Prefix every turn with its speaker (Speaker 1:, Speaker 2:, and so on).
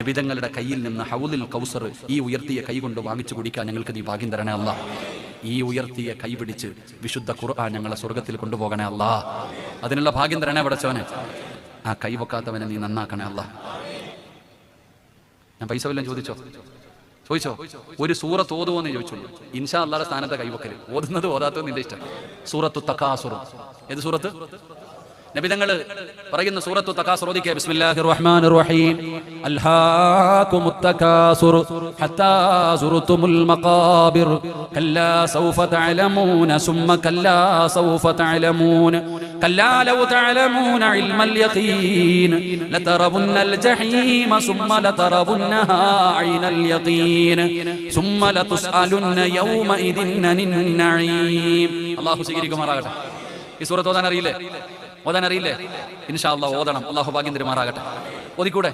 Speaker 1: നബിതങ്ങളുടെ കയ്യിൽ നിന്ന് ഹൗലുൽ കൗസർ ഈ ഉയർത്തിയ കൈ കൊണ്ട് വാങ്ങിച്ചു കുടിക്കാൻ ഞങ്ങൾക്ക് നീ ഭാഗ്യം തരണേ അല്ലാഹ്. ഈ ഉയർത്തിയ കൈ പിടിച്ച് വിശുദ്ധ ഖുർആൻ ഞങ്ങളെ സ്വർഗത്തിൽ കൊണ്ടുപോകണേ അല്ലാഹ്. അതിനുള്ള ഭാഗ്യം തരണേ പടച്ചവനെ. ആ കൈ വെക്കാത്തവനെ നീ നന്നാക്കണേ അല്ലാഹ്. ഞാൻ പൈസ വല്ലതും ചോദിച്ചോ? ഒരു സൂറത്ത് ഓതുവോന്ന് ചോദിച്ചുള്ളൂ. ഇൻഷാ അല്ലാഹുടെ സ്ഥാനത്തെ കൈവക്കല്. ഓതുന്നത് ഓതാത്തത് നിന്റെ ഇഷ്ടം. സൂറത്തു തകാസുർ. ഏത് സൂറത്ത്? നബിതങ്ങൾ പറയുന്ന സൂറത്തു തകാസുർ ഓദിക്കുക. ബിസ്മില്ലാഹിർ റഹ്മാനിർ റഹീം. അൽഹാകുമുത് തകാസുർ ഹത്താ സുർതുമുൽ മഖാബിർ കല്ലാ സൗഫ തഅലമൂന സുമ്മ കല്ലാ സൗഫ തഅലമൂന കല്ലാ ലൗ തഅലമൂന ഇൽമൽ യഖീൻ ലതറവുന്നൽ ജഹീമ സുമ്മ ലതറവുന്നഹാ ഐനൽ യഖീൻ സുമ്മ ലതുസ്അലുന്ന യൗമഇദിൻ അനിൻ നഈം. അല്ലാഹു സ്വീകരിക്കുമാറാകട്ടെ. ഈ സൂറത്ത് ഓതാൻ അറിയില്ലേ? ഇൻഷാ അല്ലാഹ് ഓതണം. അല്ലാഹു ഭാഗ്യം തരുമാറാകട്ടെ. ഓതിക്കൂടെ?